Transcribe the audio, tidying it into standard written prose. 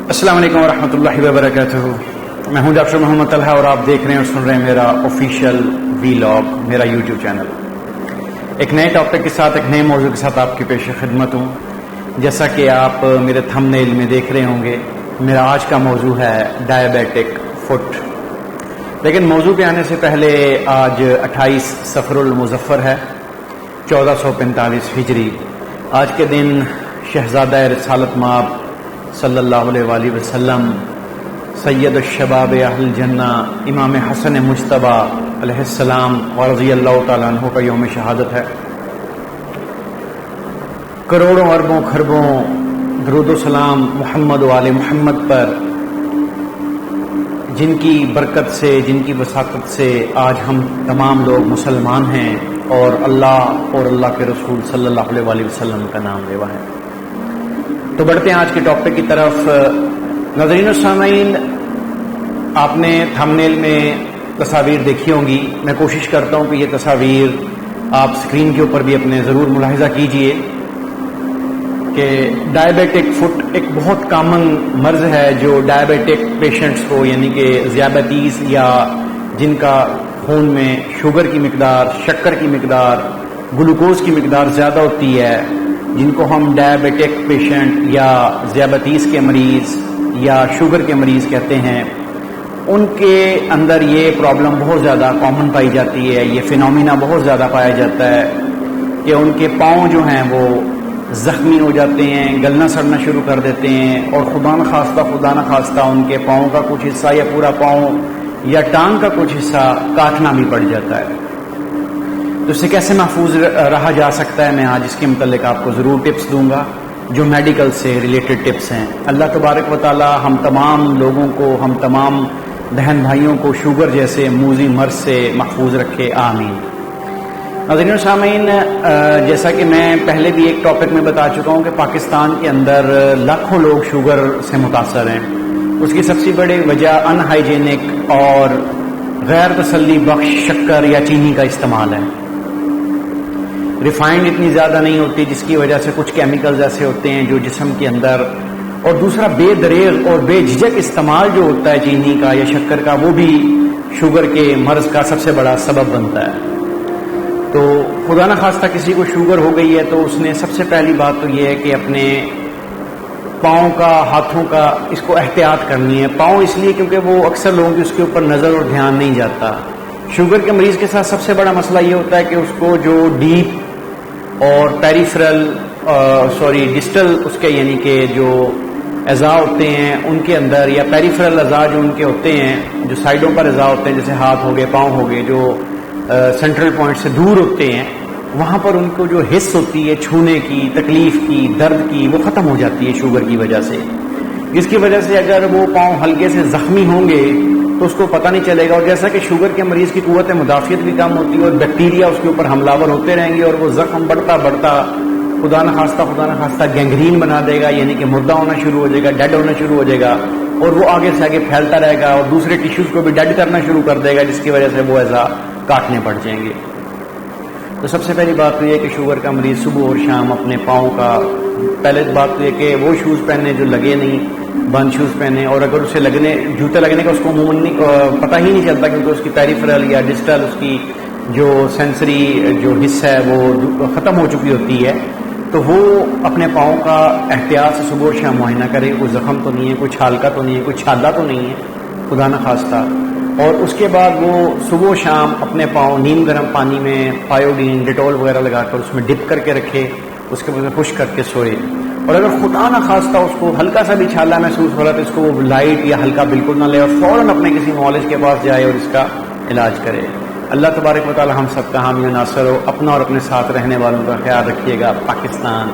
السلام علیکم ورحمۃ اللہ وبرکاتہ. میں ہوں ڈاکٹر محمد طلحہ اور آپ دیکھ رہے ہیں اور سن رہے ہیں میرا آفیشیل ویلاگ، میرا یوٹیوب چینل. ایک نئے ٹاپک کے ساتھ، ایک نئے موضوع کے ساتھ آپ کی پیش خدمت ہوں. جیسا کہ آپ میرے تھمبنیل میں دیکھ رہے ہوں گے، میرا آج کا موضوع ہے ڈائبیٹک فٹ. لیکن موضوع پہ آنے سے پہلے آج 28 صفر المظفر ہے 1445 ہجری. آج کے دن شہزادہ رسالت مآب صلی اللہ علیہ وآلہ وسلم، سید الشباب اہل الجنہ، امام حسن مجتبی علیہ السلام ورضی اللہ تعالیٰ عنہ کا یوم شہادت ہے. کروڑوں اربوں خربوں درود و سلام محمد و آل محمد پر، جن کی برکت سے، جن کی وساطت سے آج ہم تمام لوگ مسلمان ہیں اور اللہ اور اللہ کے رسول صلی اللہ علیہ وآلہ وسلم کا نام لیوا ہے. تو بڑھتے ہیں آج کے ٹاپک کی طرف. ناظرین و سامعین، آپ نے تھمبنیل میں تصاویر دیکھی ہوں گی. میں کوشش کرتا ہوں کہ یہ تصاویر آپ اسکرین کے اوپر بھی اپنے ضرور ملاحظہ کیجئے کہ ڈائبیٹک فٹ ایک بہت کامن مرض ہے جو ڈائبیٹک پیشنٹس کو، یعنی کہ ذیابیطیز یا جن کا خون میں شوگر کی مقدار، شکر کی مقدار، گلوکوز کی مقدار زیادہ ہوتی ہے، جن کو ہم ڈائبیٹک پیشنٹ یا ذیابیطیز کے مریض یا شوگر کے مریض کہتے ہیں، ان کے اندر یہ پرابلم بہت زیادہ کامن پائی جاتی ہے. یہ فینومینا بہت زیادہ پایا جاتا ہے کہ ان کے پاؤں جو ہیں وہ زخمی ہو جاتے ہیں، گلنا سڑنا شروع کر دیتے ہیں، اور خدا نخواستہ ان کے پاؤں کا کچھ حصہ یا پورا پاؤں یا ٹانگ کا کچھ حصہ کاٹنا بھی پڑ جاتا ہے. تو اس سے کیسے محفوظ رہا جا سکتا ہے، میں آج اس کے متعلق آپ کو ضرور ٹپس دوں گا جو میڈیکل سے ریلیٹڈ ٹپس ہیں. اللہ تبارک و تعالی ہم تمام لوگوں کو، ہم تمام بہن بھائیوں کو شوگر جیسے موذی مرض سے محفوظ رکھے، آمین. ناظرین و سامعین، جیسا کہ میں پہلے بھی ایک ٹاپک میں بتا چکا ہوں کہ پاکستان کے اندر لاکھوں لوگ شوگر سے متاثر ہیں. اس کی سب سے بڑی وجہ ان ہائیجینک اور غیر تسلی بخش شکر یا چینی کا استعمال ہے. ریفائنڈ اتنی زیادہ نہیں ہوتی، جس کی وجہ سے کچھ کیمیکلز ایسے ہوتے ہیں جو جسم کے اندر، اور دوسرا بے دریغ اور بے جھجک استعمال جو ہوتا ہے چینی کا یا شکر کا، وہ بھی شوگر کے مرض کا سب سے بڑا سبب بنتا ہے. تو خدا نخواستہ کسی کو شوگر ہو گئی ہے تو اس نے سب سے پہلی بات تو یہ ہے کہ اپنے پاؤں کا، ہاتھوں کا اس کو احتیاط کرنی ہے. پاؤں اس لیے کیونکہ وہ اکثر لوگوں کی اس کے اوپر نظر اور دھیان نہیں جاتا. شوگر کے مریض کے ساتھ سب سے بڑا مسئلہ یہ ہوتا ہے کہ اس کو جو ڈیپ اور پیریفرل ڈسٹل اس کے، یعنی کہ جو اعضاء ہوتے ہیں ان کے اندر، یا پیریفرل اعضاء جو ان کے ہوتے ہیں، جو سائڈوں پر اعضاء ہوتے ہیں، جیسے ہاتھ ہو گئے، پاؤں ہو گئے، جو سینٹرل پوائنٹ سے دور ہوتے ہیں، وہاں پر ان کو جو حس ہوتی ہے چھونے کی، تکلیف کی، درد کی، وہ ختم ہو جاتی ہے شوگر کی وجہ سے. جس کی وجہ سے اگر وہ پاؤں ہلکے سے زخمی ہوں گے تو اس کو پتہ نہیں چلے گا. اور جیسا کہ شوگر کے مریض کی قوت مدافعت بھی کم ہوتی ہے اور بیکٹیریا اس کے اوپر حملہ آور ہوتے رہیں گے، اور وہ زخم بڑھتا خدا نخواستہ گینگرین بنا دے گا، یعنی کہ مردہ ہونا شروع ہو جائے گا، ڈیڈ ہونا شروع ہو جائے گا، اور وہ آگے سے آگے پھیلتا رہے گا اور دوسرے ٹیشوز کو بھی ڈیڈ کرنا شروع کر دے گا، جس کی وجہ سے وہ اعضاء کاٹنے پڑ جائیں گے. تو سب سے پہلی بات تو یہ کہ شوگر کا مریض صبح اور شام اپنے پاؤں کا، پہلے بات تو یہ کہ وہ شوز پہنے جو لگے نہیں، بند شوز پہنے، اور اگر اسے جوتے لگنے کا اس کو عموماً پتہ ہی نہیں چلتا کیونکہ اس کی پیریفرل یا ڈسٹل، اس کی جو سینسری جو حصہ ہے وہ ختم ہو چکی ہوتی ہے. تو وہ اپنے پاؤں کا احتیاط سے صبح اور شام معائنہ کرے، کوئی زخم تو نہیں ہے، کوئی چھالکا تو نہیں ہے، کوئی چھالا تو نہیں ہے خدا نخواستہ. اور اس کے بعد وہ صبح و شام اپنے پاؤں نیم گرم پانی میں پایوڈین، ڈیٹول وغیرہ لگا کر اس میں ڈپ کر کے رکھے، اس کے بعد خشک کر کے سوئے. اور اگر خدا نخواستہ اس کو ہلکا سا بھی چھالا محسوس ہو رہا تو اس کو وہ لائٹ یا ہلکا بالکل نہ لے اور فوراً اپنے کسی معالج کے پاس جائے اور اس کا علاج کرے. اللہ تبارک و تعالی ہم سب کا حامی و ناصر ہو. اپنا اور اپنے ساتھ رہنے والوں کا خیال رکھیے گا. پاکستان.